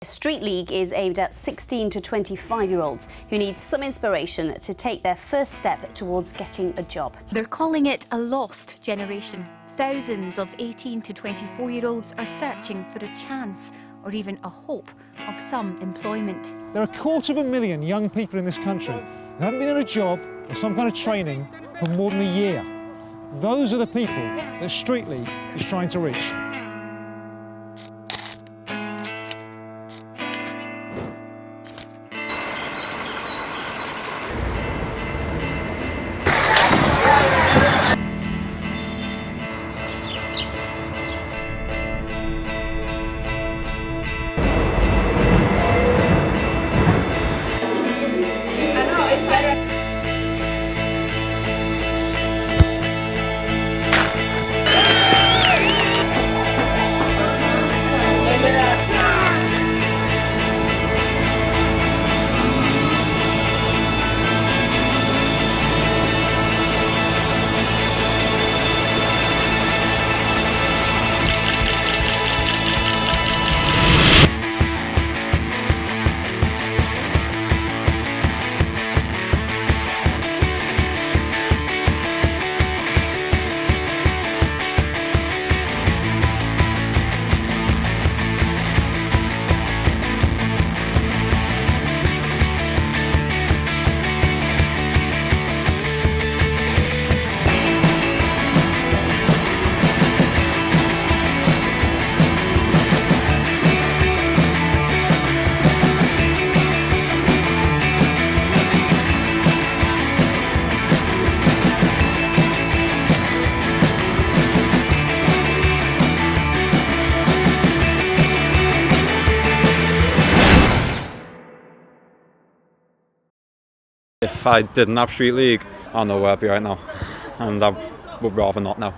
Street League is aimed at 16 to 25-year-olds who need some inspiration to take their first step towards getting a job. They're calling it a lost generation. Thousands of 18 to 24-year-olds are searching for a chance or even a hope of some employment. There are 250,000 young people in this country who haven't been in a job or some kind of training for more than a year. Those are the people that Street League is trying to reach. If I didn't have Street League, I know where I'd be right now, and I would rather not now.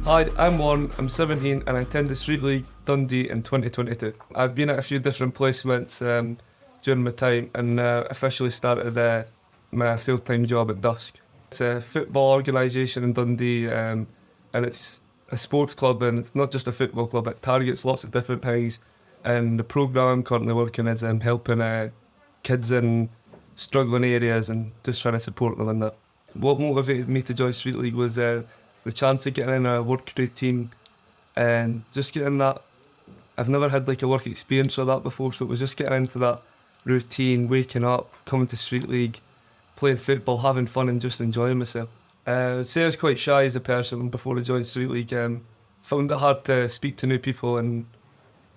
Hi, I'm Warren, I'm 17 and I attended Street League Dundee in 2022. I've been at a few different placements during my time and officially started my full-time job at dusk. It's a football organisation in Dundee and it's a sports club, and it's not just a football club, it targets lots of different things, and the programme I'm currently working is helping kids in struggling areas and just trying to support them in that. What motivated me to join Street League was the chance of getting in a work routine and just getting that. I've never had like a work experience of that before, so it was just getting into that routine, waking up, coming to Street League, playing football, having fun and just enjoying myself. I'd say I was quite shy as a person before I joined Street League. Found it hard to speak to new people and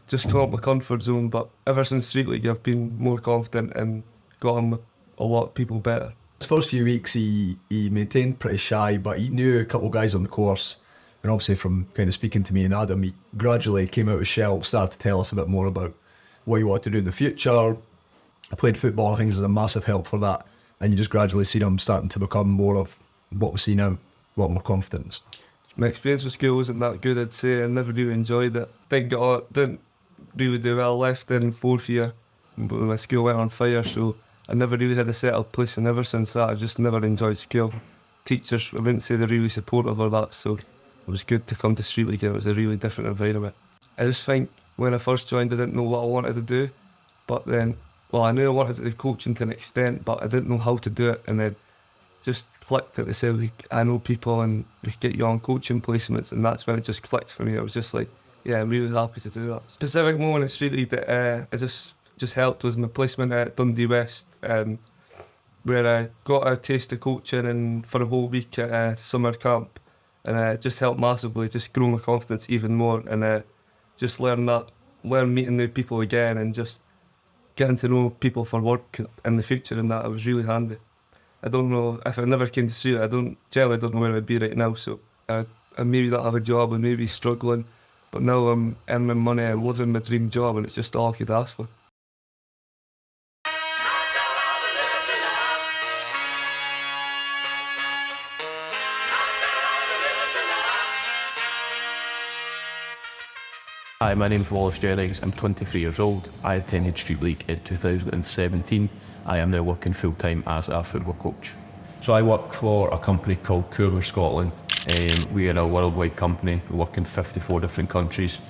just come up my comfort zone, but ever since Street League I've been more confident and got on with a lot of people better. His first few weeks he maintained pretty shy, but he knew a couple of guys on the course, and obviously from kind of speaking to me and Adam, he gradually came out of his shell, started to tell us a bit more about what he wanted to do in the future. I played football, I think is a massive help for that, and you just gradually see him starting to become more of what we see now, a lot more confidence. My experience with school wasn't that good, I'd say. I never really enjoyed it. Didn't really do well, left in fourth year, but my school went on fire, so I never really had a settled place, and ever since that I just never enjoyed school. Teachers, I wouldn't say they're really supportive of that, so it was good to come to Street League. It was a really different environment. I just think when I first joined I didn't know what I wanted to do, but then, well, I knew I wanted to do coaching to an extent, but I didn't know how to do it, and then just clicked at the same, like, I know people and we could get you on coaching placements, and that's when it just clicked for me. I was just like, yeah, I'm really happy to do that. Specific moment at Street League that I just helped was my placement at Dundee West, where I got a taste of coaching and for a whole week at a summer camp, and it just helped massively, just grow my confidence even more, and just learn meeting new people again, and just getting to know people for work in the future, and that it was really handy. I don't know, if I never came to see it, I don't know where I'd be right now, so I maybe not have a job and maybe struggling, But now I'm earning money, I'm living my dream job, and it's just all I could ask for. Hi, my name's Wallace Jennings. I'm 23 years old. I attended Street League in 2017. I am now working full-time as a football coach. So I work for a company called Courier Scotland. We are a worldwide company. We work in 54 different countries.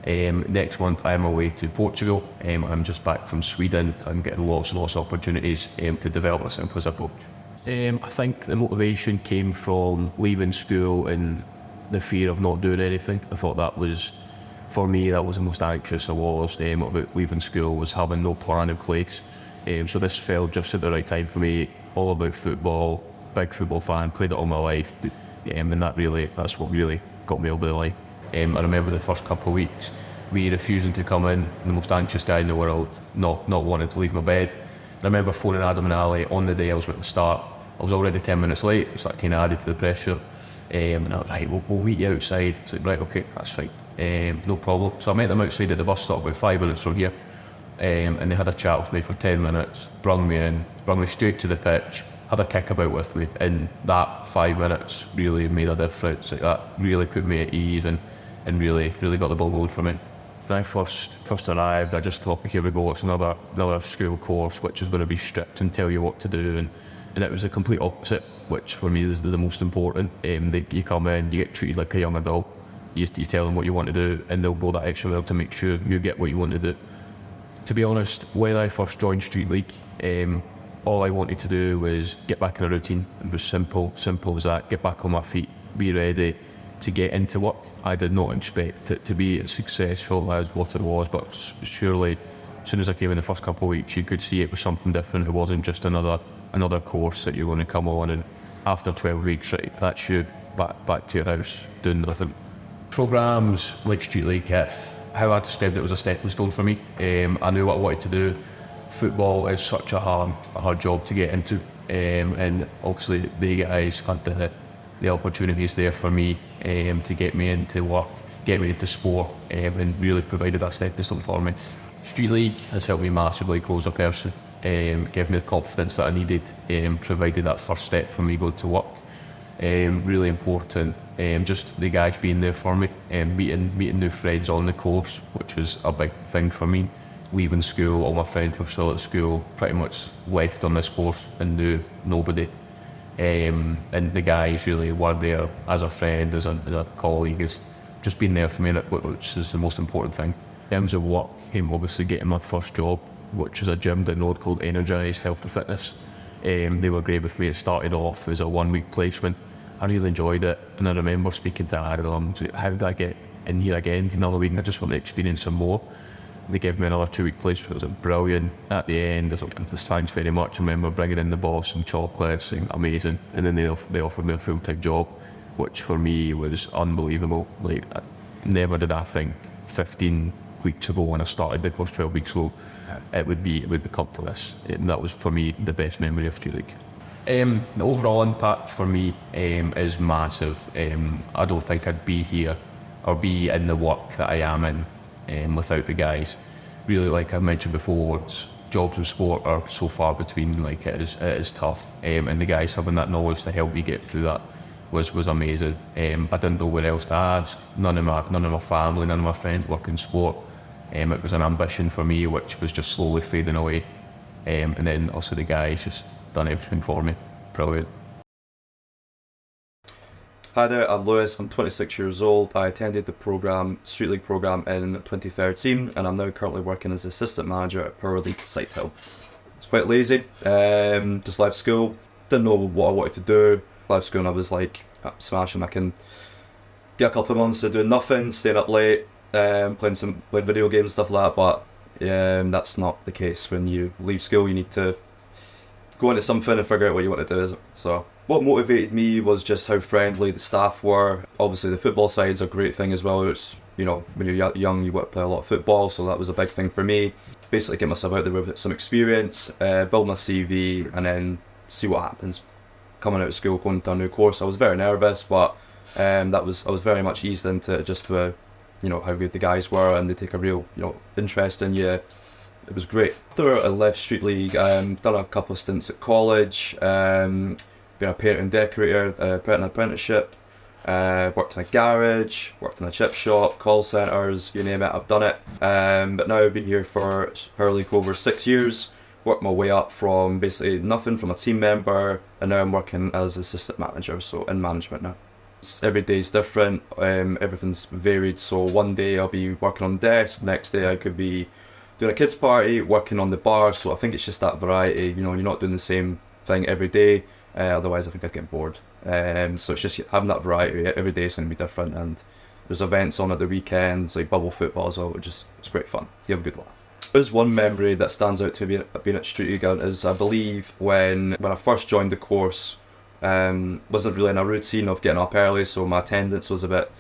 Next month I'm away to Portugal. I'm just back from Sweden. I'm getting lots of opportunities to develop myself as a coach. I think the motivation came from leaving school and the fear of not doing anything. I thought that was, for me, that was the most anxious I was about leaving school, was having no plan in place. So this fell just at the right time for me. All about football, big football fan, played it all my life, and that's what really got me over the line. I remember the first couple of weeks, me refusing to come in, the most anxious guy in the world, not wanting to leave my bed. I remember phoning Adam and Ali on the day I was going to start. I was already 10 minutes late, so that kind of added to the pressure. And I was right, we'll meet you outside. So right, okay, that's fine, no problem. So I met them outside at the bus stop about 5 minutes from here. And they had a chat with me for 10 minutes, brung me straight to the pitch, had a kick about with me, and that 5 minutes really made a difference. That really put me at ease and really got the ball going for me. When I first arrived, I just thought, here we go, it's another school course which is going to be strict and tell you what to do, and it was the complete opposite, which for me is the most important. You come in, you get treated like a young adult, you tell them what you want to do, and they'll go that extra mile to make sure you get what you want to do. To be honest, when I first joined Street League, all I wanted to do was get back in a routine. It was simple as that, get back on my feet, be ready to get into work. I did not expect it to be as successful as what it was, but surely, as soon as I came in the first couple of weeks, you could see it was something different. It wasn't just another course that you're going to come on, and after 12 weeks, right, that's you back to your house doing nothing. Programmes like Street League, how I described it was a stepping stone for me. I knew what I wanted to do. Football is such a hard job to get into, and obviously the guys had the opportunities there for me to get me into work, get me into sport, and really provided that stepping stone for me. Street League has helped me massively grow as a person, gave me the confidence that I needed, provided that first step for me going to work. Really important, just the guys being there for me, meeting new friends on the course, which was a big thing for me. Leaving school, all my friends were still at school, pretty much left on this course and knew nobody. And the guys really were there as a friend, as a colleague, as just being there for me, which is the most important thing. In terms of work, obviously getting my first job, which was a gym down the road called Energize Health and Fitness. They were great with me. It started off as a 1-week placement. I really enjoyed it, and I remember speaking to Adam, how did I get in here again for another week? I just want to experience some more. They gave me another 2-week placement. It was brilliant. At the end, I was like, thanks very much. I remember bringing in the boss some chocolates, saying amazing, and then they offered me a full-time job, which for me was unbelievable. Like, never did I think 15 weeks ago when I started the course 12 weeks ago, it would come to this. And that was for me the best memory of Street League. The overall impact for me is massive. I don't think I'd be here or be in the work that I am in without the guys. Really, like I mentioned before, jobs in sport are so far between. Like it is tough, and the guys having that knowledge to help me get through that was amazing. I didn't know where else to ask. None of my family, none of my friends work in sport. It was an ambition for me, which was just slowly fading away. And then also the guys just done everything for me. Brilliant. Hi there, I'm Lewis, I'm 26 years old. I attended the Street League programme in 2013, and I'm now currently working as assistant manager at Power League Sighthill. It's quite lazy, just left school, didn't know what I wanted to do. Left school and I was like, smashing, I can get a couple of months of doing nothing, staying up late, playing video games, stuff like that, but that's not the case. When you leave school, you need to go into something and figure out what you want to do. So what motivated me was just how friendly the staff were. Obviously the football side's a great thing as well. It's, you know, when you're young you want to play a lot of football, so that was a big thing for me. Basically get myself out there with some experience, build my CV, and then see what happens. Coming out of school, going to a new course, I was very nervous, but I was very much eased into it just by you know, how good the guys were, and they take a real, you know, interest in you. It was great. After I left Street League, done a couple of stints at college, been a painter and decorator, put in an apprenticeship, worked in a garage, worked in a chip shop, call centres, you name it, I've done it. But now I've been here for probably over 6 years, worked my way up from basically nothing, from a team member, and now I'm working as assistant manager, so in management now. Every day's different, everything's varied, so one day I'll be working on the desk, next day I could be doing a kids party, working on the bar, so I think it's just that variety, you know, you're not doing the same thing every day, otherwise I think I'd get bored. So it's just having that variety, every day is going to be different, and there's events on at the weekends, like bubble football as well, it's great fun, you have a good laugh. There's one memory that stands out to me being at Street League is, I believe, when I first joined the course, wasn't really in a routine of getting up early, so my attendance was a bit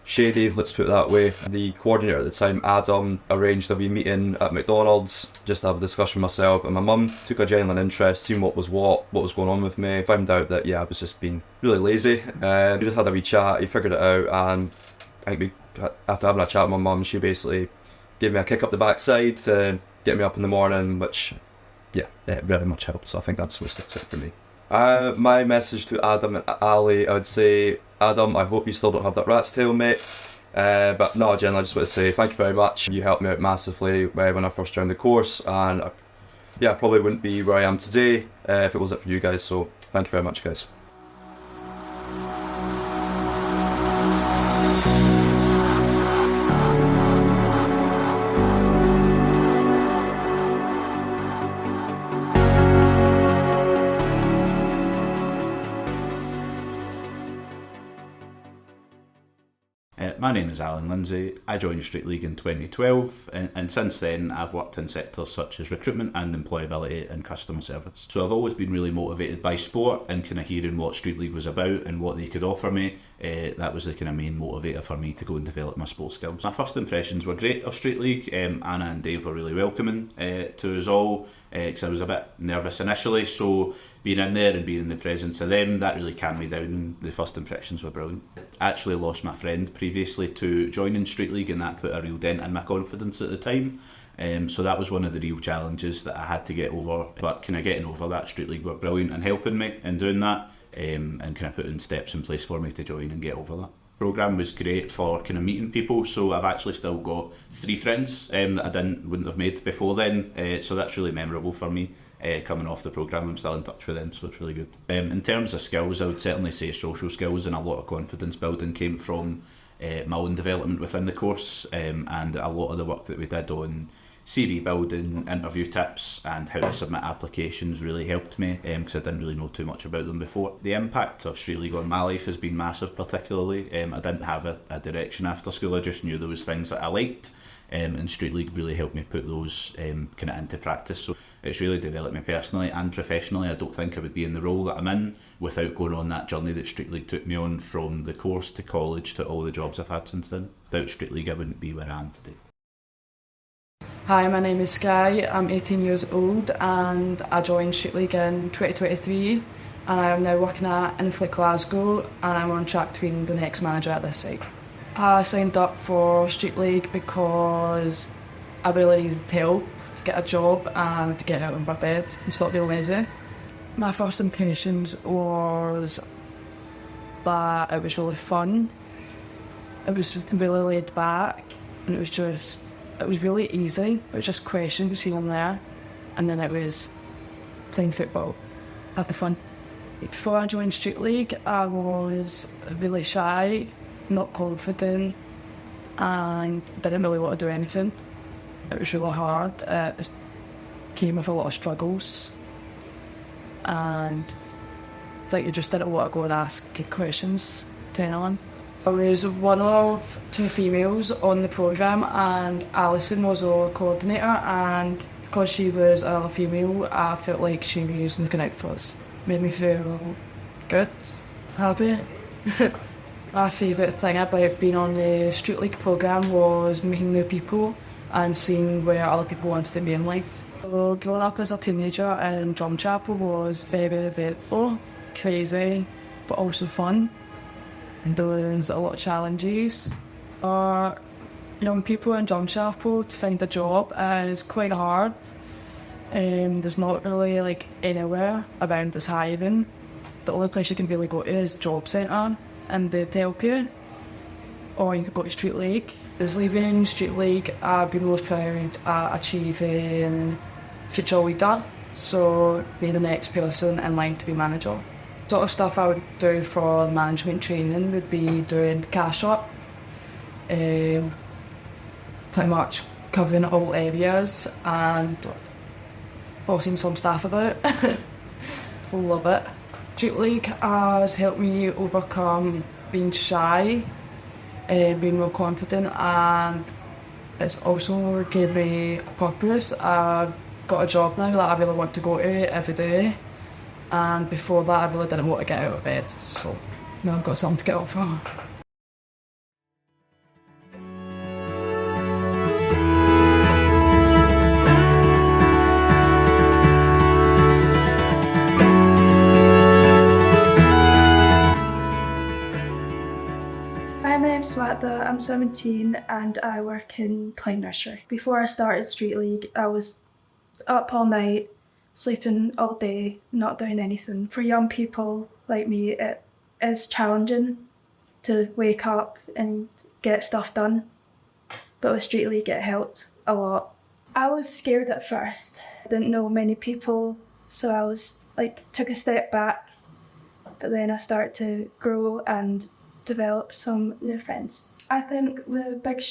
shady, let's put it that way. The coordinator at the time, Adam, arranged a wee meeting at McDonald's just to have a discussion with myself, and my mum took a genuine interest, seeing what was going on with me. Found out that, yeah, I was just being really lazy. We just had a wee chat, he figured it out, and I think after having a chat with my mum, she basically gave me a kick up the backside to get me up in the morning, which, yeah, it very much helped, so I think that's what sticks out for me. My message to Adam and Ali, I would say, Adam, I hope you still don't have that rat's tail, mate. But no, generally I just want to say thank you very much. You helped me out massively when I first joined the course, and yeah, I probably wouldn't be where I am today if it wasn't for you guys, so thank you very much, guys. My name is Alan Lindsay. I joined Street League in 2012, and since then I've worked in sectors such as recruitment and employability and customer service. So I've always been really motivated by sport and kind of hearing what Street League was about and what they could offer me. That was the kind of main motivator for me to go and develop my sports skills. My first impressions were great of Street League. Anna and Dave were really welcoming to us all, because I was a bit nervous initially, so being in there and being in the presence of them, that really calmed me down, and the first impressions were brilliant. I actually lost my friend previously to joining Street League, and that put a real dent in my confidence at the time. So that was one of the real challenges that I had to get over, but kind of getting over that, Street League were brilliant in helping me in doing that, and kind of putting steps in place for me to join and get over that. The programme was great for kind of meeting people, so I've actually still got 3 friends that I wouldn't have made before then, so that's really memorable for me. Coming off the programme, I'm still in touch with them, so it's really good. In terms of skills, I would certainly say social skills and a lot of confidence building came from my own development within the course, and a lot of the work that we did on CV building, interview tips and how to submit applications really helped me, because I didn't really know too much about them before. The impact of Street League on my life has been massive, particularly. I didn't have a direction after school, I just knew there was things that I liked, and Street League really helped me put those kind of into practice. So it's really developed me personally and professionally. I don't think I would be in the role that I'm in without going on that journey that Street League took me on, from the course to college to all the jobs I've had since then. Without Street League, I wouldn't be where I am today. Hi, my name is Sky. I'm 18 years old and I joined Street League in 2023, and I am now working at Unemployed Glasgow, and I'm on track to being the next manager at this site. I signed up for Street League because I really needed help to get a job and to get out of my bed and stop being lazy. My first impressions was that it was really fun. It was just really laid back, and it was really easy. It was just questions here and there, and then it was playing football. Had the fun. Before I joined Street League, I was really shy, not confident, and didn't really want to do anything. It was really hard. It came with a lot of struggles, and you just didn't want to go and ask good questions to anyone. I was one of 2 females on the programme, and Alison was our coordinator, and because she was another female, I felt like she was looking out for us. Made me feel good, happy. My favourite thing about being on the Street League programme was meeting new people and seeing where other people wanted to be in life. So growing up as a teenager in Drumchapel was very eventful, crazy, but also fun. And there was a lot of challenges. Our Young people in Drumchapel to find a job is quite hard. There's not really like anywhere around this hiring. The only place you can really go to is Job Centre and they'd help you. Or you could go to Street League. As leaving Street League, I've been most proud at achieving future leader. So be the next person in line to be manager. Sort of stuff I would do for management training would be doing cash up. Pretty much covering all areas and bossing some staff about. Love it. Street League has helped me overcome being shy, being more confident, and it's also gave me a purpose. I've got a job now that I really want to go to every day, and before that I really didn't want to get out of bed, so now I've got something to get up for. Hi, my name's Samantha, I'm 17 and I work in Klein Nursery. Before I started Street League, I was up all night, sleeping all day, not doing anything. For young people like me, it is challenging to wake up and get stuff done, but with Street League it helped a lot. I was scared at first, I didn't know many people, so I was took a step back, but then I started to grow and develop some new friends. I think the big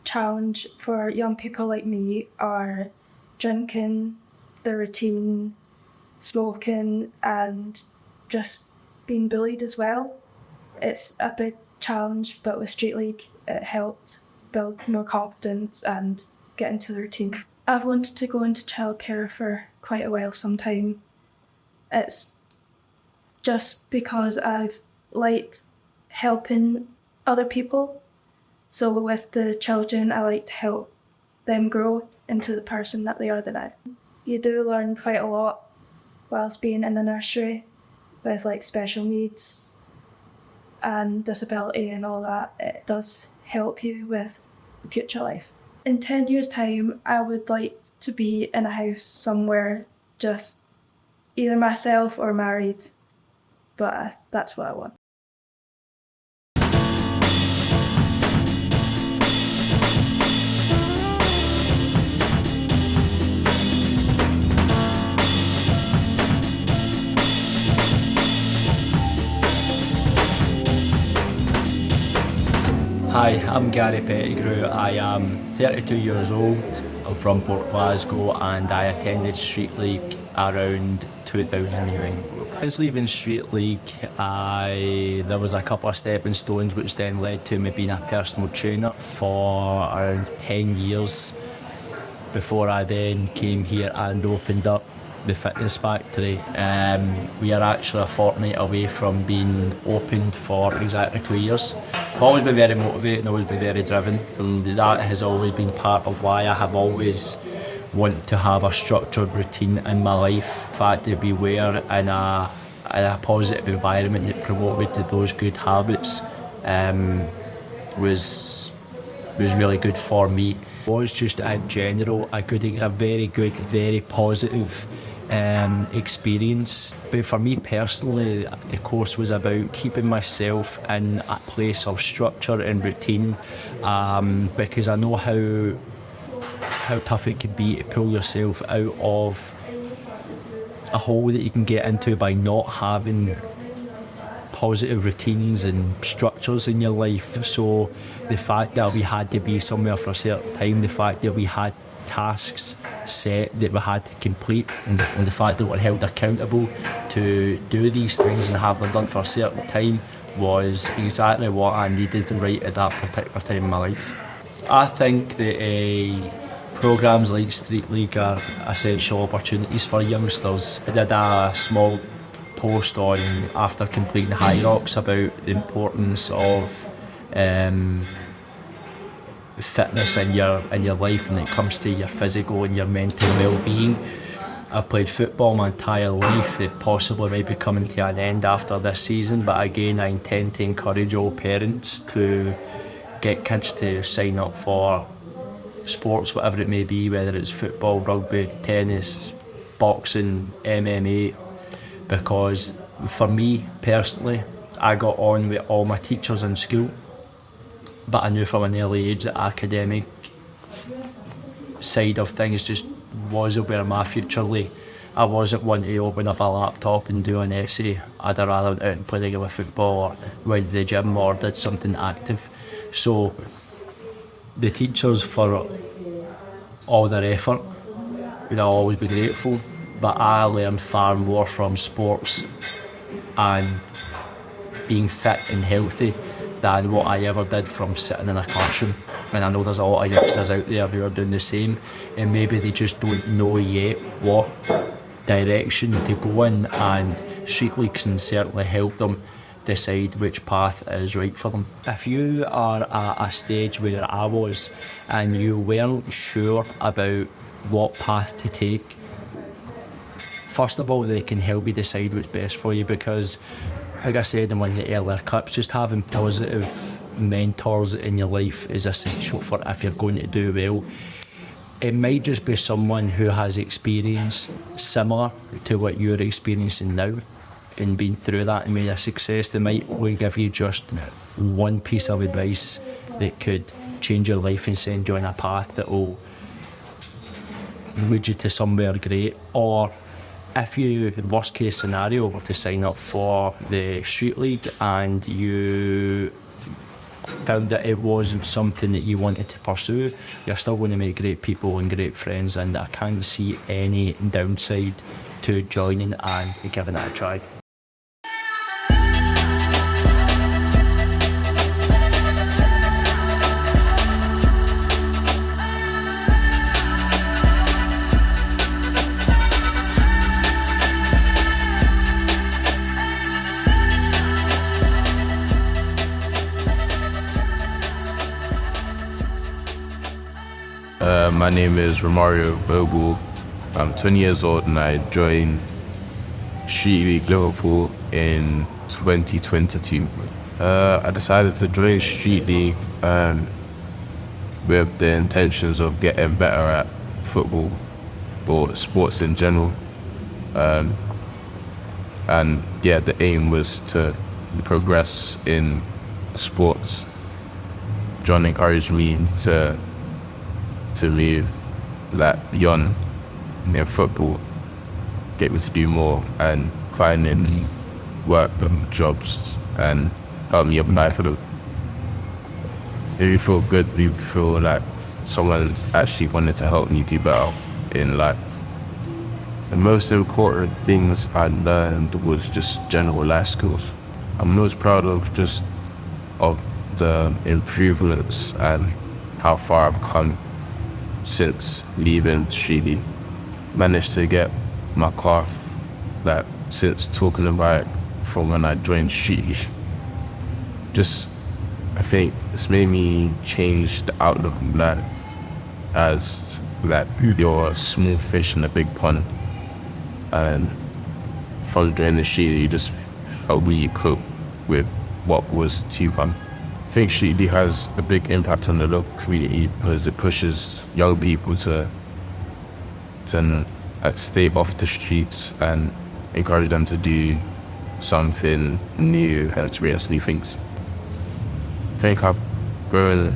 challenge for young people like me are drinking, the routine, smoking, and just being bullied as well. It's a big challenge, but with Street League it helped build more confidence and get into the routine. I've wanted to go into childcare for quite a while sometime. It's just because I've liked helping other people. So with the children, I like to help them grow into the person that they are now. You do learn quite a lot whilst being in the nursery with special needs and disability and all that. It does help you with future life. In 10 years' time, I would like to be in a house somewhere, just either myself or married, but that's what I want. Hi, I'm Gary Pettigrew. I am 32 years old. I'm from Port Glasgow and I attended Street League around 2009. Since leaving Street League, there was a couple of stepping stones which then led to me being a personal trainer for around 10 years before I then came here and opened up the Fitness Factory. We are actually a fortnight away from being opened for exactly 2 years. I've always been very motivated and always been very driven, and that has always been part of why I have always wanted to have a structured routine in my life. The fact to be where in a positive environment that promoted those good habits was really good for me. It was just in general a very good, very positive experience. But for me personally, the course was about keeping myself in a place of structure and routine, because I know how tough it can be to pull yourself out of a hole that you can get into by not having positive routines and structures in your life. So the fact that we had to be somewhere for a certain time, the fact that we had tasks set that we had to complete, and the fact that we were held accountable to do these things and have them done for a certain time was exactly what I needed right at that particular time in my life. I think that programmes like Street League are essential opportunities for youngsters. I did a small post on after completing High Rocks about the importance of fitness in your life when it comes to your physical and your mental well-being. I've played football my entire life. It possibly might be coming to an end after this season, but again I intend to encourage all parents to get kids to sign up for sports, whatever it may be, whether it's football, rugby, tennis, boxing, MMA, because for me personally, I got on with all my teachers in school, but I knew from an early age that academic side of things just wasn't where my future lay. I wasn't one to open up a laptop and do an essay. I'd rather went out and played a game of football or went to the gym or did something active. So the teachers, for all their effort, I'll always be grateful, but I learned far more from sports and being fit and healthy than what I ever did from sitting in a classroom. And I know there's a lot of youngsters out there who are doing the same, and maybe they just don't know yet what direction to go in, and Street League can certainly help them decide which path is right for them. If you are at a stage where I was and you weren't sure about what path to take, first of all, they can help you decide what's best for you, because like I said in one of the earlier clips, just having positive mentors in your life is essential for if you're going to do well. It might just be someone who has experience similar to what you're experiencing now and been through that and made a success. They might only give you just one piece of advice that could change your life and send you on a path that will lead you to somewhere great. Or if you, worst case scenario, were to sign up for the Street League and you found that it wasn't something that you wanted to pursue, you're still going to make great people and great friends, and I can't see any downside to joining and giving it a try. My name is Romario Bobo. I'm 20 years old and I joined Street League Liverpool in 2022. I decided to join Street League with the intentions of getting better at football or sports in general. And yeah, the aim was to progress in sports. John encouraged me to move beyond football, get me to do more and finding work and jobs and help me apply for them. If you feel good, you feel like someone's actually wanted to help me do better in life. The most important things I learned was just general life skills. I'm most proud of the improvements and how far I've come since leaving Street League. Managed to get my car since talking about it from when I joined Street League. I think it's made me change the outlook of life as you're a small fish in a big pond, and from joining the Street League, you just helped me cope with what was to come. I think Street League has a big impact on the local community because it pushes young people to stay off the streets and encourage them to do something new and experience new things. I think I've grown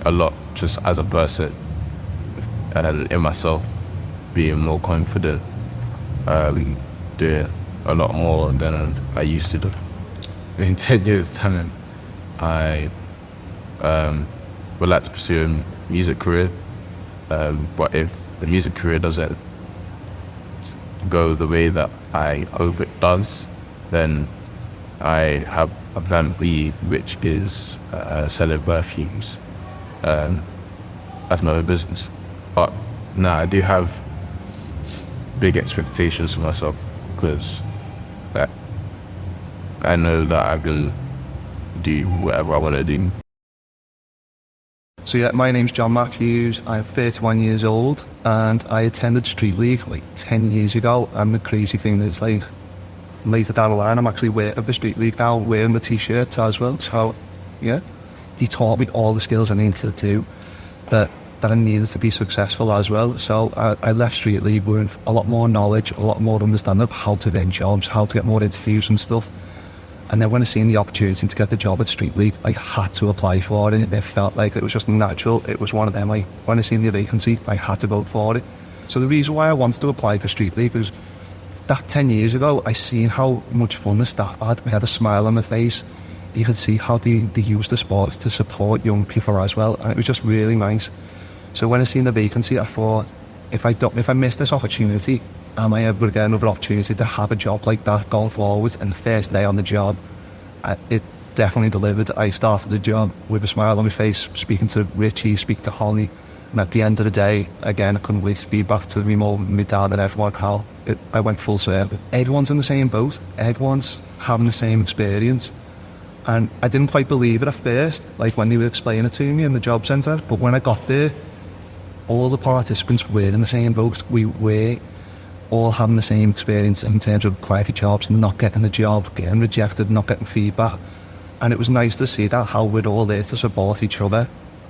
a lot just as a person and in myself, being more confident, doing a lot more than I used to do. In 10 years' time, I would like to pursue a music career, but if the music career doesn't go the way that I hope it does, then I have a plan B, which is selling perfumes as my own business. But I do have big expectations for myself because I know that I can do whatever I want to do. So yeah, my name's John Matthews, I'm 31 years old and I attended Street League 10 years ago, and the crazy thing is later down the line I'm actually wearing the Street League now, wearing the t-shirt as well, so yeah. they taught me all the skills I needed to do that I needed to be successful as well. So I left Street League with a lot more knowledge, a lot more understanding of how to get jobs, how to get more interviews and stuff. And then when I seen the opportunity to get the job at Street League, I had to apply for it. It felt like it was just natural. It was one of them. When I seen the vacancy, I had to go for it. So the reason why I wanted to apply for Street League was that 10 years ago, I seen how much fun the staff had. They had a smile on their face. You could see how they used the sports to support young people as well. And it was just really nice. So when I seen the vacancy, I thought, if I miss this opportunity, am I ever going to get another opportunity to have a job like that going forward? And the first day on the job, it definitely delivered. I started the job with a smile on my face, speaking to Richie, speaking to Holly. And at the end of the day, again, I couldn't wait to be back to me mum, my dad and everyone. I went full circle. Everyone's in the same boat. Everyone's having the same experience. And I didn't quite believe it at first, like when they were explaining it to me in the job centre. But when I got there, all the participants were in the same boat. We were all having the same experience in terms of applying for jobs, not getting the job, getting rejected, not getting feedback. And it was nice to see that, how we're all there to support each other.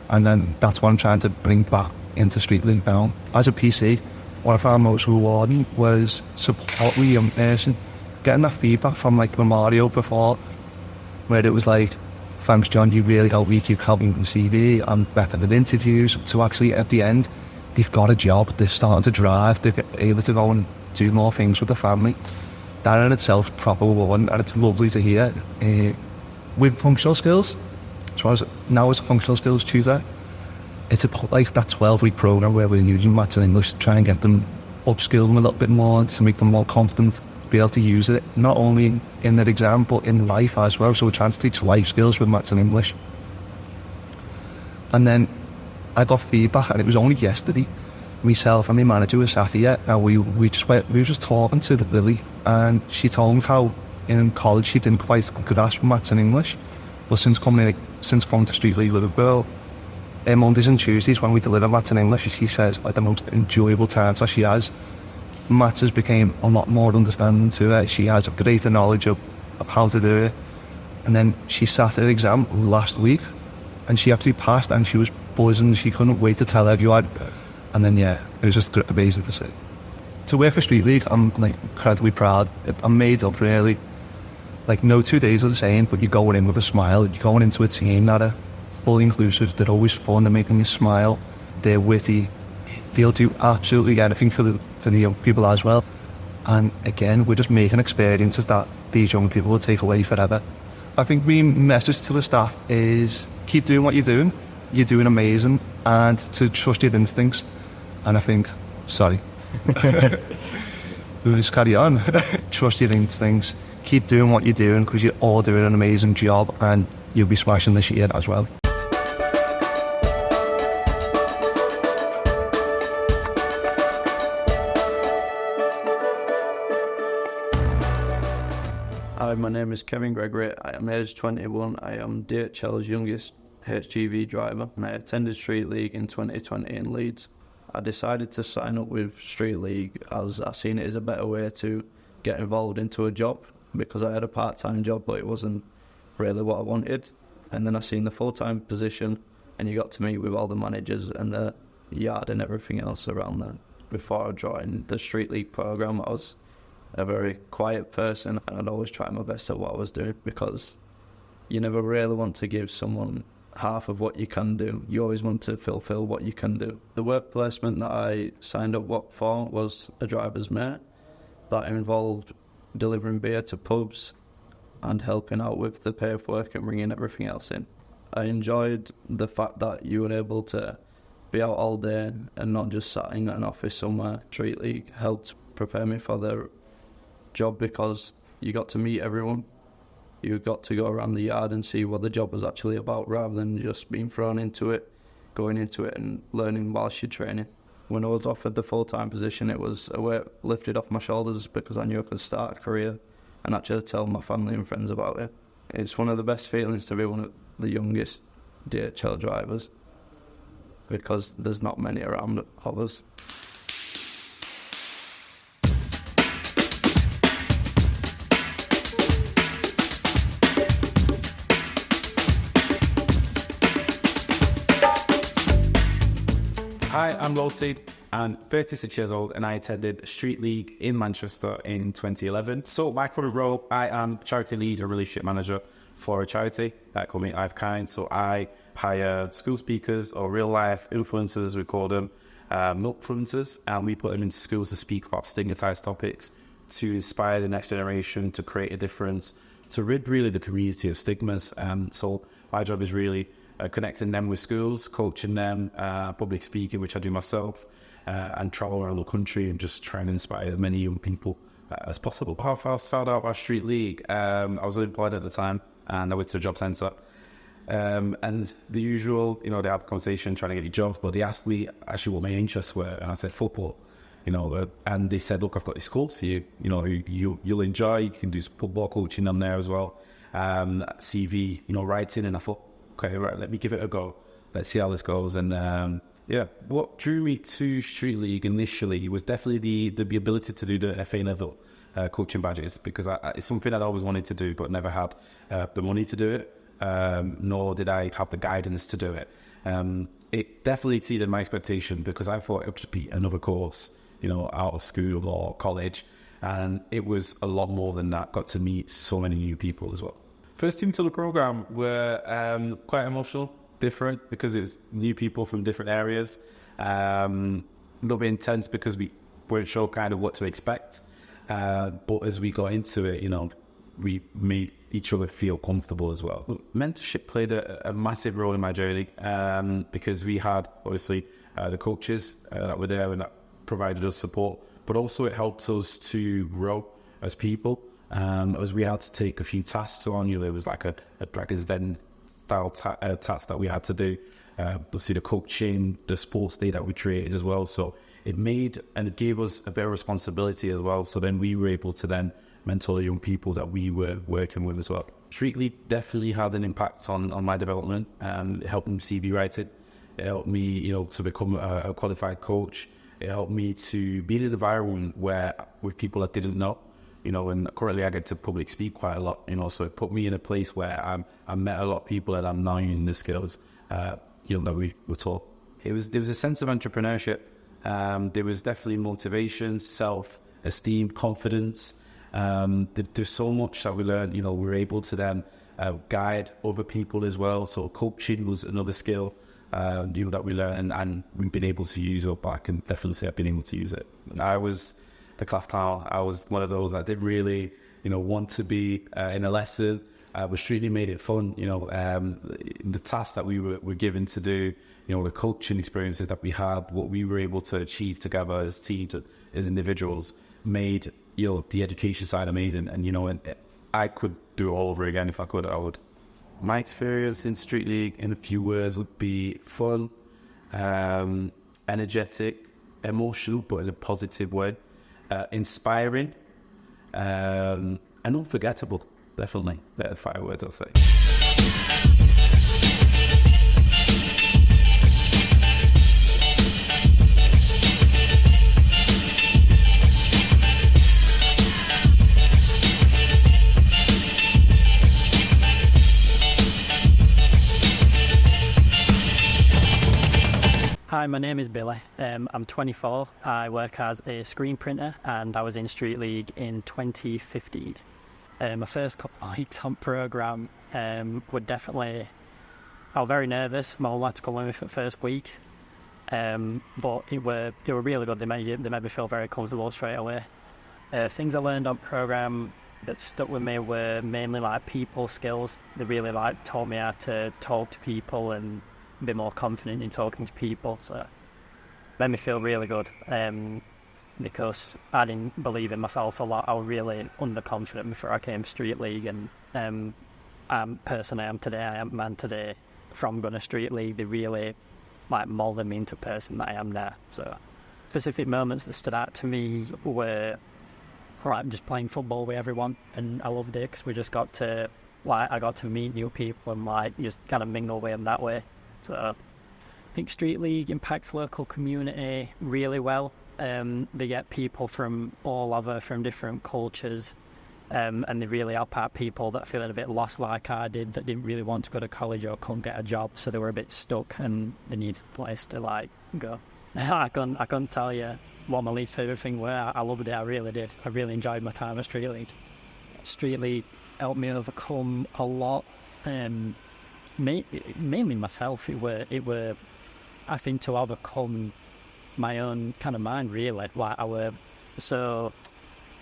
And then that's what I'm trying to bring back into Street League now. As a PC, what I found most rewarding was supporting a young person, getting that feedback from like Mario before, where it was like, thanks John, you really helped me, keep helping with the CV, I'm better at interviews. To actually at the end, they've got a job, they're starting to drive, they're able to go and do more things with the family. That in itself is proper rewarding, and it's lovely to hear. With functional skills, so now as a functional skills tutor, it's like that 12-week program where we're using maths and English to try and get them upskill them a little bit more, to make them more confident, be able to use it, not only in their exam, but in life as well. So we're trying to teach life skills with maths and English. And then I got feedback, and it was only yesterday, myself and my manager were sat here, and we were just talking to the Lily, and she told me how in college she didn't quite grasp maths and English, but since coming to Street League Liverpool, Mondays and Tuesdays when we deliver maths and English, she says like the most enjoyable times that she has. Maths has became a lot more understanding to her. She has a greater knowledge of how to do it. And then she sat her exam last week, and she actually passed, and she was buzzing. She couldn't wait to tell everyone. And then it was just amazing to see. To work for Street League, I'm like incredibly proud. I'm made up really. Like no 2 days are the same, but you're going in with a smile. You're going into a team that are fully inclusive. They're always fun. They're making you smile. They're witty. They'll do absolutely anything for the young people as well. And again, we're just making experiences that these young people will take away forever. I think my message to the staff is keep doing what you're doing. You're doing amazing, and to trust your instincts. And I think, we'll just carry on. Trust your instincts. Keep doing what you're doing, because you're all doing an amazing job, and you'll be smashing this year as well. Hi, my name is Kevin Gregory. I am aged 21. I am DHL's youngest HGV driver, and I attended Street League in 2020 in Leeds. I decided to sign up with Street League as I seen it as a better way to get involved into a job, because I had a part-time job but it wasn't really what I wanted. And then I seen the full-time position, and you got to meet with all the managers and the yard and everything else around that. Before I joined the Street League program, I was a very quiet person, and I'd always try my best at what I was doing, because you never really want to give someone half of what you can do. You always want to fulfill what you can do. The work placement that I signed up for was a driver's mate that involved delivering beer to pubs and helping out with the paperwork and bringing everything else in. I enjoyed the fact that you were able to be out all day and not just sat in an office somewhere. Street League helped prepare me for the job, because you got to meet everyone. You got to go around the yard and see what the job was actually about, rather than just being thrown into it, going into it and learning whilst you're training. When I was offered the full-time position, it was a weight lifted off my shoulders, because I knew I could start a career and actually tell my family and friends about it. It's one of the best feelings to be one of the youngest DHL drivers, because there's not many around of us. I'm Lottie, I'm 36 years old and I attended Street League in Manchester in 2011. So my current role, I am charity lead and relationship manager for a charity that called me I've Kind. So I hire school speakers or real life influencers, we call them, milk influencers, and we put them into schools to speak about stigmatized topics, to inspire the next generation, to create a difference, to rid really the community of stigmas. So my job is really connecting them with schools, coaching them, public speaking, which I do myself, and travel around the country and just try and inspire as many young people as possible. How I started out our Street League, I was unemployed at the time and I went to the job centre. And the usual, they have a conversation trying to get you jobs, but they asked me actually what my interests were, and I said football. And they said, look, I've got this course for you. You'll enjoy. You can do some football coaching on there as well. CV, writing. And I thought, okay, right, let me give it a go. Let's see how this goes. And what drew me to Street League initially was definitely the ability to do the FA level coaching badges, because it's something I'd always wanted to do, but never had the money to do it, nor did I have the guidance to do it. It definitely exceeded my expectation, because I thought it would just be another course, out of school or college, and it was a lot more than that. Got to meet so many new people as well. First team to the program were quite emotional, different, because it was new people from different areas. A little bit intense because we weren't sure kind of what to expect, but as we got into it, we made each other feel comfortable as well. Mentorship played a massive role in my journey, because we had obviously the coaches that were there and that provided us support, but also it helped us to grow as people, as we had to take a few tasks on. There was like a Dragon's Den style task that we had to do. Obviously the coaching, the sports day that we created as well. So it made and it gave us a bit of responsibility as well. So then we were able to then mentor the young people that we were working with as well. Street League definitely had an impact on my development. It helped me CV writing. It helped me, to become a qualified coach. It helped me to be in an environment with people I didn't know, and currently I get to public speak quite a lot, so it put me in a place where I met a lot of people that I'm now using the skills, that we were taught. There was a sense of entrepreneurship. There was definitely motivation, self-esteem, confidence. There's so much that we learned, we were able to then guide other people as well. So coaching was another skill, that we learned and we've been able to use up. I can definitely say I've been able to use it. I was the class clown. I was one of those that didn't really, want to be in a lesson. But really made it fun. The tasks that we were given to do, the coaching experiences that we had, what we were able to achieve together as teams, as individuals, made the education side amazing. And I could do it all over again if I could. I would. My experience in Street League, in a few words, would be fun, energetic, emotional, but in a positive way, inspiring, and unforgettable. Definitely. They're the 5 words I'll say. Hi, my name is Billy. I'm 24. I work as a screen printer and I was in Street League in 2015. My first couple of weeks on programme were definitely... I was very nervous. My mum had to come with me for the first week. But they were really good. They made me feel very comfortable straight away. Things I learned on programme that stuck with me were mainly like people skills. They really taught me how to talk to people and be more confident in talking to people, so it made me feel really good, because I didn't believe in myself a lot. I was really underconfident before I came to Street League, and I'm person I am today, I am man today from going to Street League. They really moulded me into the person that I am now. So specific moments that stood out to me were just playing football with everyone, and I loved it because we just got to I got to meet new people and just kind of mingle with them that way. So I think Street League impacts local community really well. They get people from all over, from different cultures, and they really help out people that are feeling a bit lost like I did, that didn't really want to go to college or couldn't get a job, so they were a bit stuck and they needed a place to go. I can't tell you what my least favourite thing were. I loved it, I really did. I really enjoyed my time at Street League. Street League helped me overcome a lot. Mainly myself. It were I think to overcome my own kind of mind, really. Like I were so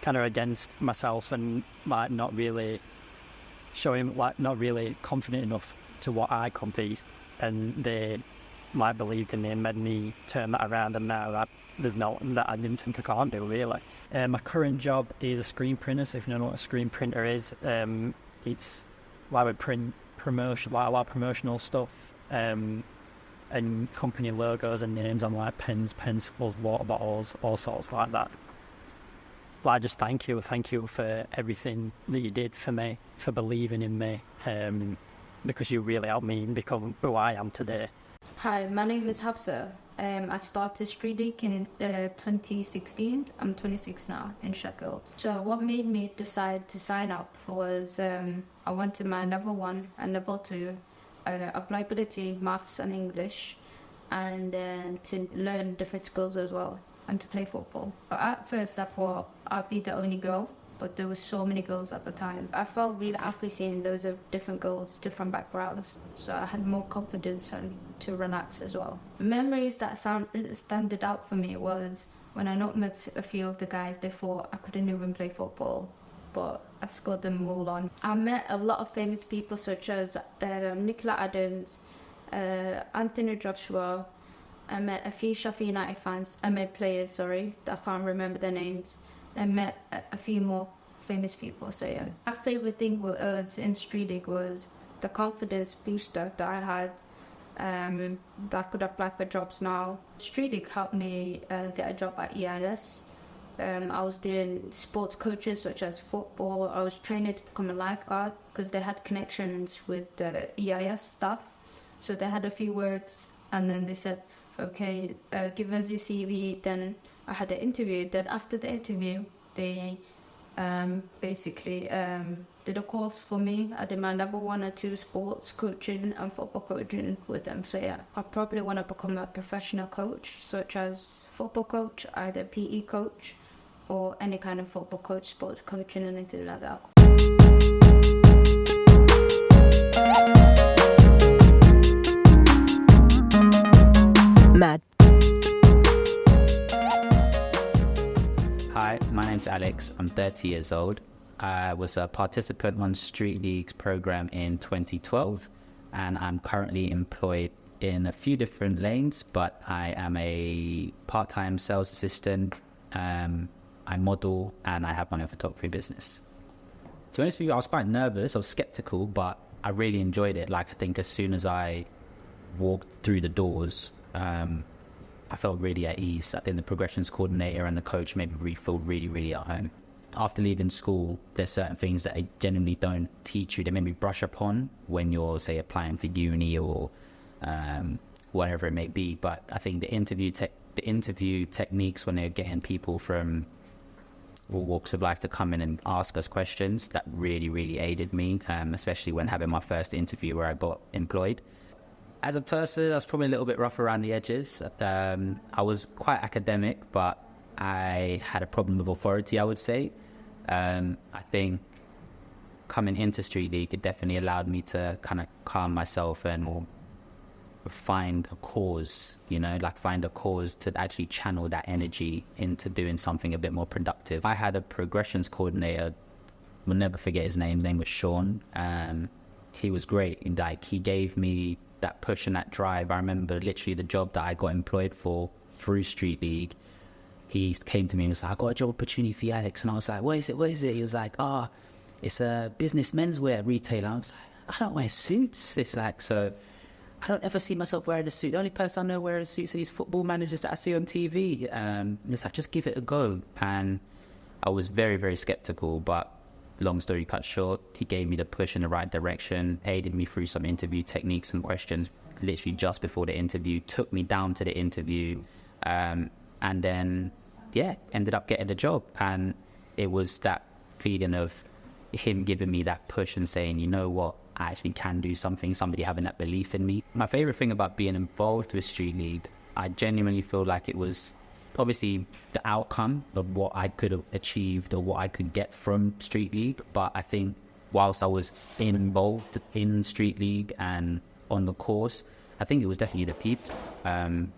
kind of against myself and like not really not really confident enough to what I compete, and they like believed in me and made me turn that around, and now there's nothing that I didn't think I can't do, really. My current job is a screen printer, so if you don't know what a screen printer is, it's like we print promotion, like a lot of promotional stuff, and company logos and names on like pens, pencils, water bottles, all sorts like that. But I just thank you for everything that you did for me, for believing in me, because you really helped me become who I am today. Hi, my name is Hafsa. I started Street League in 2016. I'm 26 now in Sheffield. So what made me decide to sign up was I wanted my level 1 and level 2 employability, maths and English, and to learn different skills as well, and to play football. But at first I thought I'd be the only girl, but there were so many girls at the time. I felt really happy seeing loads of different girls, different backgrounds, so I had more confidence and to relax as well. Memories that standed out for me was when I met a few of the guys. They thought I couldn't even play football, but I scored them all on. I met a lot of famous people such as Nicola Adams, Anthony Joshua. I met a few Sheffield United fans. I met players, I can't remember their names. I met a few more famous people, so yeah. My favourite thing with us in Street League was the confidence booster that I had, that I could apply for jobs now. Street League helped me get a job at EIS. I was doing sports coaches such as football. I was training to become a lifeguard because they had connections with the EIS staff. So they had a few words and then they said, okay, give us your CV. Then I had an interview. Then after the interview, they basically did a course for me. I did my level 1 and 2 sports coaching and football coaching with them. So yeah, I probably want to become a professional coach, such as football coach, either PE coach, or any kind of football coach, sports coaching, anything like that. Mad. Hi, my name's Alex. I'm 30 years old. I was a participant on Street League's program in 2012, and I'm currently employed in a few different lanes, but I am a part-time sales assistant, I model, and I have my own photography business. To be honest with you, I was quite nervous, I was skeptical, but I really enjoyed it. Like, I think as soon as I walked through the doors, I felt really at ease. I think the progressions coordinator and the coach made me feel really, really at home. After leaving school, there's certain things that they generally don't teach you. They maybe brush upon when you're, say, applying for uni or whatever it may be. But I think the interview techniques when they're getting people from all walks of life to come in and ask us questions, that really, really aided me, especially when having my first interview where I got employed. As a person, I was probably a little bit rough around the edges. I was quite academic, but I had a problem with authority, I would say. I think coming into Street League, it definitely allowed me to kind of calm myself and find a cause, find a cause to actually channel that energy into doing something a bit more productive. I had a progressions coordinator, we'll never forget his name. His name was Sean. He was great. He gave me that push and that drive. I remember literally the job that I got employed for through Street League. He came to me and was like, I got a job opportunity for you, Alex. And I was like, what is it? He was like, it's a business menswear retailer. I was like, I don't wear suits. It's like, so I don't ever see myself wearing a suit. The only person I know wearing a suit are these football managers that I see on TV. It's like, just give it a go. And I was very, very skeptical, but long story cut short, he gave me the push in the right direction, aided me through some interview techniques and questions literally just before the interview, took me down to the interview, and then, ended up getting the job. And it was that feeling of him giving me that push and saying, you know what, I actually can do something, somebody having that belief in me. My favourite thing about being involved with Street League I genuinely feel like it was obviously the outcome of what I could have achieved or what I could get from Street League. But I think whilst I was involved in Street League and on the course, I think it was definitely the people,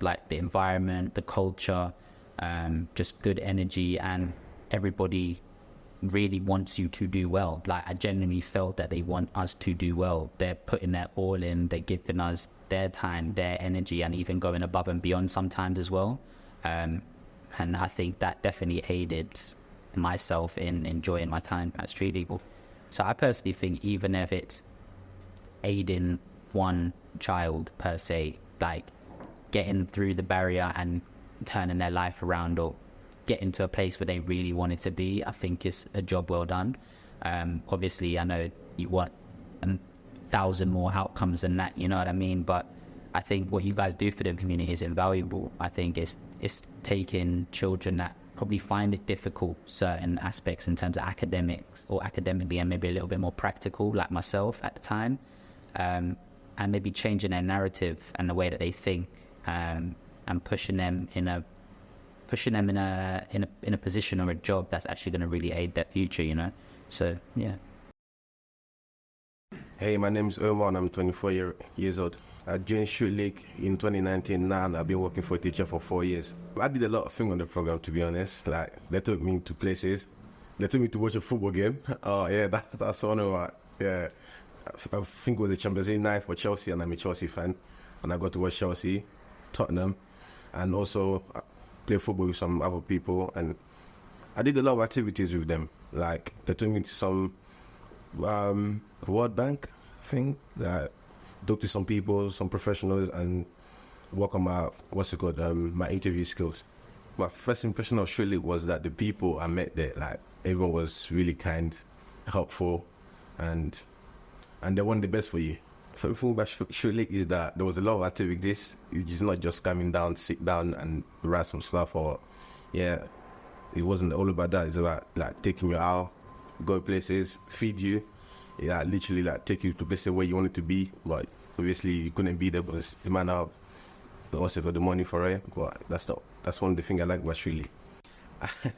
like the environment, the culture, just good energy, and everybody really wants you to do well. Like, I genuinely felt that they want us to do well. They're putting their all in, they're giving us their time, their energy, and even going above and beyond sometimes as well. And I think that definitely aided myself in enjoying my time at Street League. So I personally think even if it's aiding one child per se, like getting through the barrier and turning their life around or getting to a place where they really wanted to be, I think it's a job well done. Obviously, I know you want 1,000 more outcomes than that, you know what I mean? But I think what you guys do for the community is invaluable. I think it's taking children that probably find it difficult, certain aspects in terms of academics or academically, and maybe a little bit more practical, like myself at the time, and maybe changing their narrative and the way that they think, and pushing them in a position or a job that's actually going to really aid their future, you know. So yeah. Hey, my name is Omar and I'm 24 years old. I joined Street League in 2019 now, and I've been working for a teacher for 4 years. I did a lot of things on the program, to be honest. Like, they took me to places. They took me to watch a football game. Oh yeah, that's one of my, yeah. I think it was a Champions League night for Chelsea, and I'm a Chelsea fan. And I got to watch Chelsea, Tottenham, and also play football with some other people. And I did a lot of activities with them. Like, they took me to some World Bank thing that talked to some people, some professionals, and work on my, my interview skills. My first impression of Street League was that the people I met there, like, everyone was really kind, helpful, and they want the best for you. The thing about Street League is that there was a lot of activities. It's not just coming down, sit down and write some stuff, or, yeah, it wasn't all about that. It's about, like, taking you out, go places, feed you, yeah, literally, like, take you to places where you wanted to be, but obviously you couldn't be there because you might not have also got the money for it. But that's one of the things I like about Street League.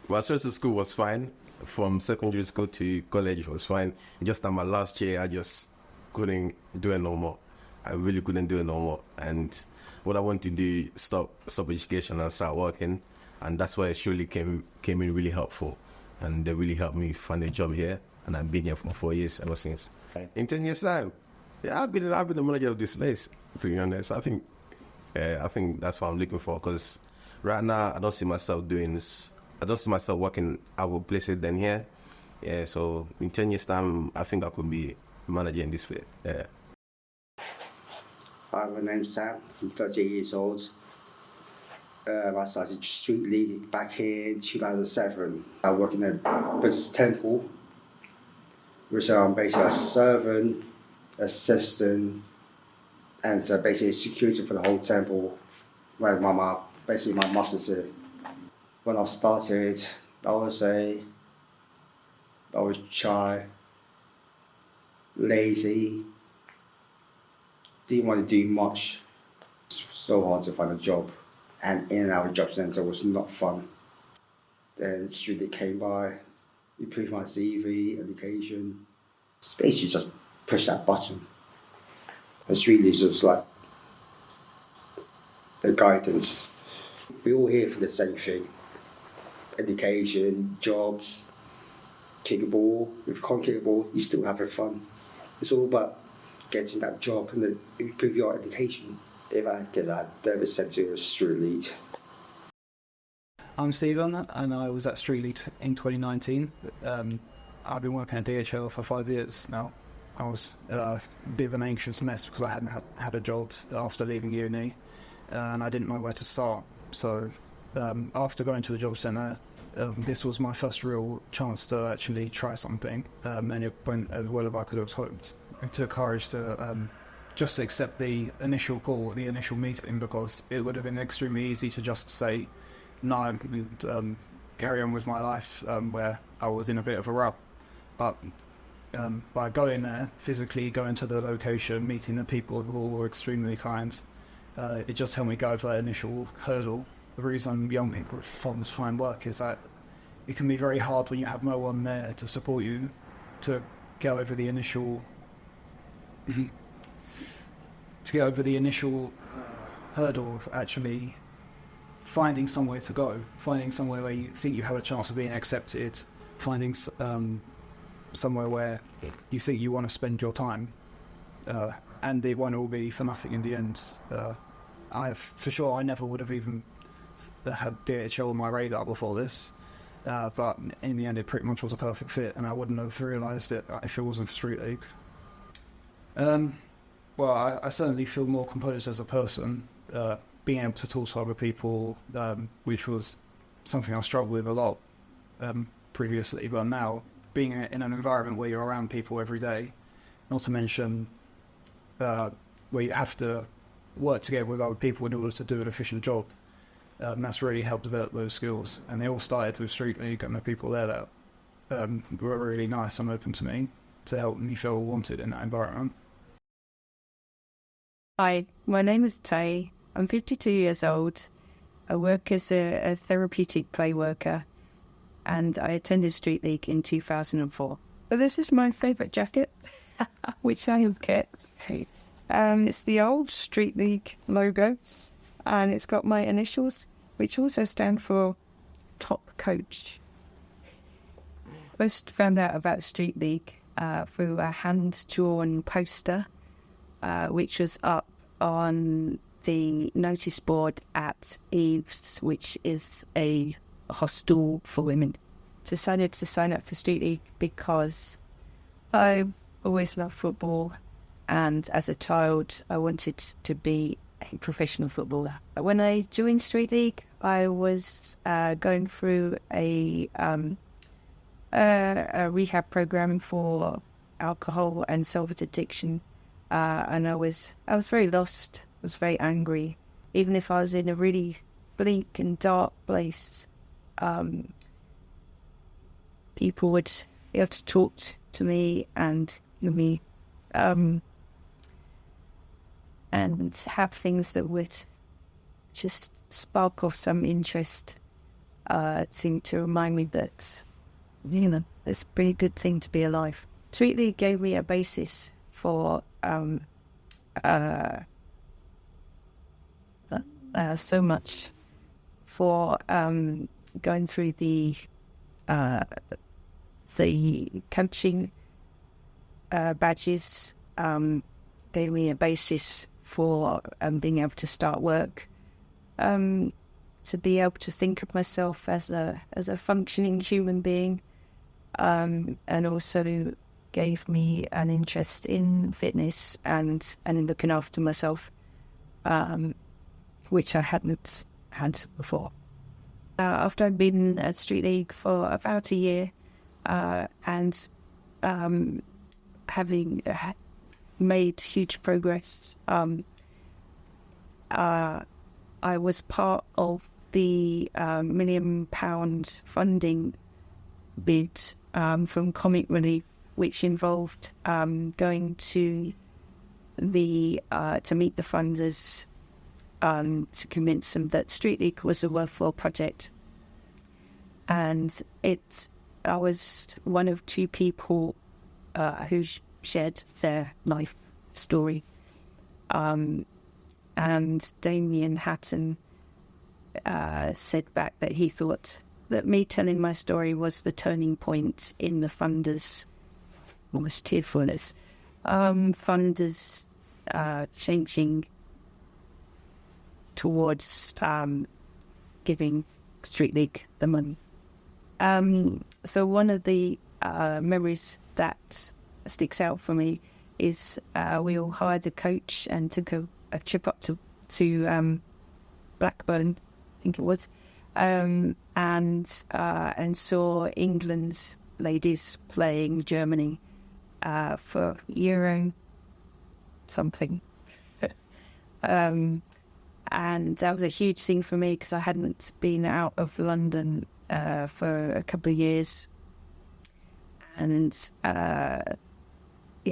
My social school was fine. From secondary school to college was fine. Just at my last year, I just couldn't do it no more. I really couldn't do it no more. And what I wanted to do, stop education and start working. And that's why it surely came in really helpful. And they really helped me find a job here. And I've been here for 4 years ever since. In 10 years' time, yeah, I've been the manager of this place, to be honest. I think that's what I'm looking for, because right now I don't see myself doing this. I don't see myself working other places than here. Yeah, so in 10 years' time, I think I could be manager in this way. Yeah. Hi, my name's Sam. I'm 38 years old. I started Street League back in 2007. I work in a business temple, which I'm basically a servant, assistant, and so basically security for the whole temple, where my master's here. When I started, I was shy, lazy, didn't want to do much. It's so hard to find a job, and in and out of job centre was not fun. Then Street League came by, improved my CV, education. It's basically just push that button. And Street League is just like the guidance. We're all here for the same thing. Education, jobs, kick a ball. If you can't kick a ball, you still having fun. It's all about getting that job and then improve your education. If I get that, never sent to a Street League. I'm Stephen, and I was at Street League in 2019. I've been working at DHL for 5 years now. I was a bit of an anxious mess because I hadn't had a job after leaving uni, and I didn't know where to start. So after going to the job centre, this was my first real chance to actually try something, and it went as well as I could have hoped. It took courage to just accept the initial call, the initial meeting, because it would have been extremely easy to just say no and carry on with my life where I was in a bit of a rut. But by going there, physically going to the location, meeting the people who were extremely kind, it just helped me go over that initial hurdle. The reason young people sometimes find work is that it can be very hard when you have no one there to support you to get over the initial hurdle of actually finding somewhere to go, finding somewhere where you think you have a chance of being accepted, finding somewhere where you think you want to spend your time, and it won't all be for nothing in the end. For sure, I never would have even had DHL on my radar before this, but in the end it pretty much was a perfect fit, and I wouldn't have realised it if it wasn't for Street League. Well, I certainly feel more composed as a person, being able to talk to other people, which was something I struggled with a lot previously, but now being in an environment where you're around people every day, not to mention where you have to work together with other people in order to do an efficient job, that's really helped develop those skills. And they all started with Street League and the people there that were really nice and open to me to help me feel wanted in that environment. Hi, my name is Tay. I'm 52 years old. I work as a therapeutic play worker, and I attended Street League in 2004. So this is my favourite jacket, which I have kept. It's the old Street League logo, and it's got my initials, which also stand for Top Coach. First found out about Street League through a hand-drawn poster, which was up on the notice board at Eve's, which is a hostel for women. Decided to sign up for Street League because I always loved football, and as a child I wanted to be a professional footballer. When I joined Street League, I was going through a rehab program for alcohol and solvent addiction, and I was very lost. I was very angry. Even if I was in a really bleak and dark place, people would be able to talk to me and and have things that would just spark off some interest. Seemed to remind me that, it's a pretty good thing to be alive. Street League gave me a basis for so much, for going through the coaching badges, gave me a basis for being able to start work, to be able to think of myself as a functioning human being, and also gave me an interest in fitness and in looking after myself, which I hadn't had before. After I'd been at Street League for about a year, and having made huge progress, I was part of the £1 million funding bid from Comic Relief, which involved going to meet the funders, to convince them that Street League was a worthwhile project. And I was one of two people who shared their life story. And Damien Hatton said back that he thought that me telling my story was the turning point in the funders' almost tearfulness. Funders changing towards giving Street League the money. So one of the memories that sticks out for me is we all hired a coach and took a trip up to Blackburn, I think it was, and saw England's ladies playing Germany for Euro something. And that was a huge thing for me because I hadn't been out of London for a couple of years, and it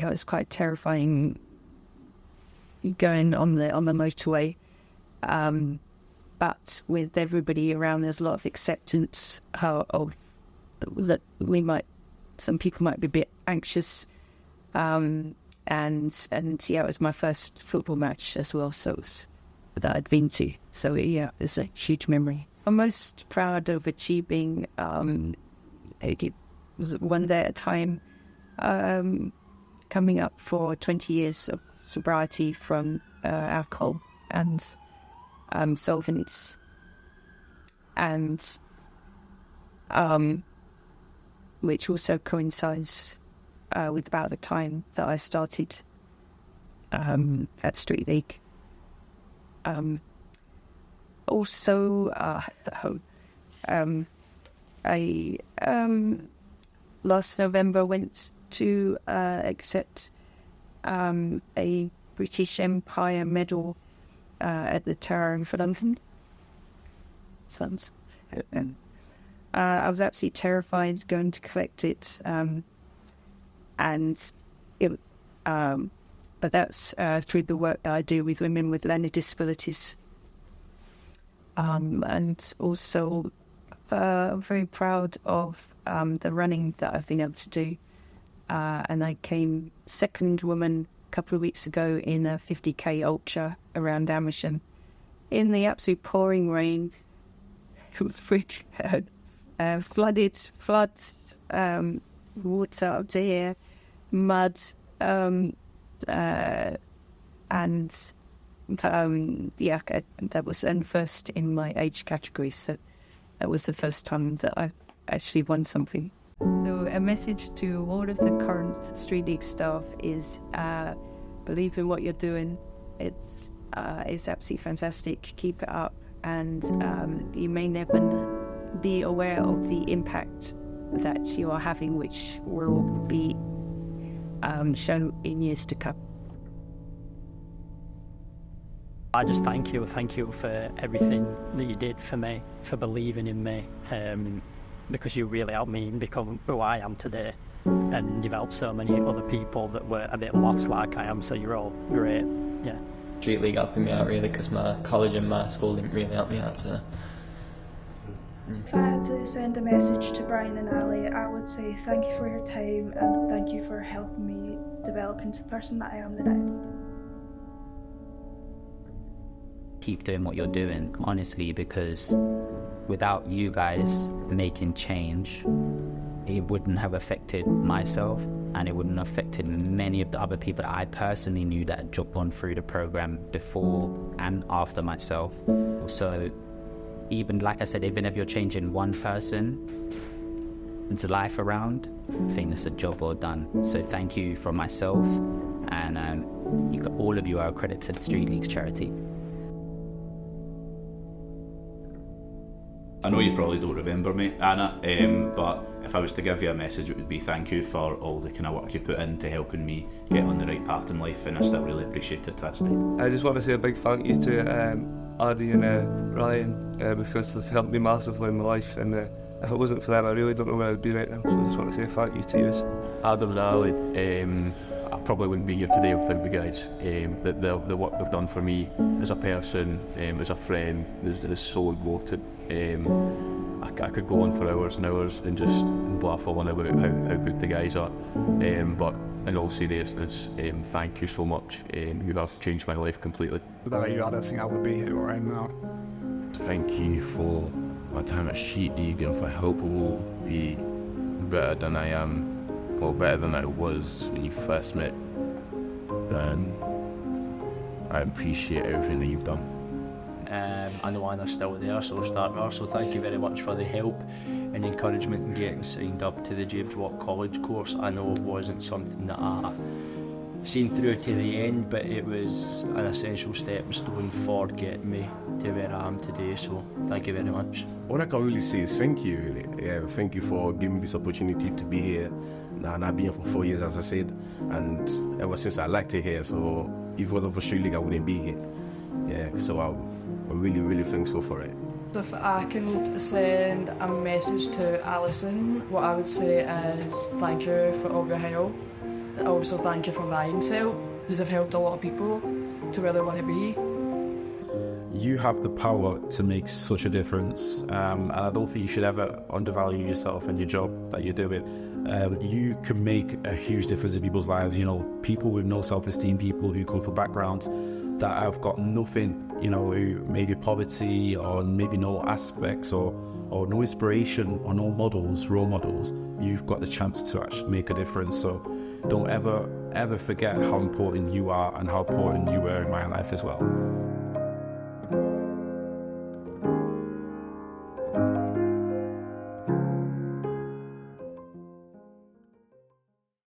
was quite terrifying going on the motorway but with everybody around, there's a lot of acceptance of that some people might be a bit anxious, and yeah, it was my first football match as well, so it was that I'd been to. So yeah, it's a huge memory. I'm most proud of achieving it was one day at a time, coming up for 20 years of sobriety from alcohol and solvents, and which also coincides with about the time that I started at Street League. I last November went to accept a British Empire medal at the Tower for London. I was absolutely terrified going to collect it, but that's through the work that I do with women with learning disabilities. And also I'm very proud of the running that I've been able to do. And I came second woman a couple of weeks ago in a 50k ultra around Amersham in the absolute pouring rain. It was floods, water up to here, mud, and that was then first in my age category, so that was the first time that I actually won something. So a message to all of the current Street League staff is believe in what you're doing. It's absolutely fantastic. Keep it up, and you may never be aware of the impact that you are having, which will be shown in years to come. I just thank you for everything that you did for me, for believing in me, because you really helped me become who I am today, and you've helped so many other people that were a bit lost like I am, so you're all great. Yeah. Street League helping me out really, because my college and my school didn't really help me out, so. If I had to send a message to Brian and Ali, I would say thank you for your time and thank you for helping me develop into the person that I am today. Keep doing what you're doing, honestly, because without you guys making change, it wouldn't have affected myself, and it wouldn't have affected many of the other people that I personally knew that had gone through the program before and after myself. So even, like I said, even if you're changing one person's life around, I think that's a job well done. So thank you from myself, and all of you are a credit to the Street League's charity. I know you probably don't remember me, Anna, but if I was to give you a message, it would be thank you for all the kind of work you put into helping me get on the right path in life, and I still really appreciate it to this day. I just want to say a big thank you to Adi and Ryan, because they've helped me massively in my life, and if it wasn't for them, I really don't know where I'd be right now, so I just want to say thank you to you. Adam and Ali, I probably wouldn't be here today without you guys. The work they've done for me as a person, as a friend, is so important. I could go on for hours and hours and just bluff on about how good the guys are. But in all seriousness, thank you so much. You have changed my life completely. Without you, I don't think I would be here where I am now. Thank you for my time at Street League and for helping me be better than I am, or better than I was when you first met. And I appreciate everything that you've done. I know Anna's still there, so we'll start with her. So thank you very much for the help and encouragement in getting signed up to the James Watt College course. I know it wasn't something that I seen through to the end, but it was an essential stepping stone for getting me to where I am today, so thank you very much. What I can really say is thank you, really. Yeah, thank you for giving me this opportunity to be here. And I've been here for 4 years, as I said, and ever since I liked it here, so if it wasn't for Street League, I wouldn't be here. Yeah, so I'm really, really thankful for it. If I can send a message to Alison, what I would say is thank you for all your help. Also thank you for Ryan's help, because I've helped a lot of people to where they want to be. you have the power to make such a difference, and I don't think you should ever undervalue yourself and your job that you're doing. You can make a huge difference in people's lives. You know, people with no self-esteem, people who come from backgrounds that have got nothing, you know, who maybe poverty or maybe no aspects or no inspiration or no models, role models. You've got the chance to actually make a difference. So don't ever forget how important you are and how important you were in my life as well.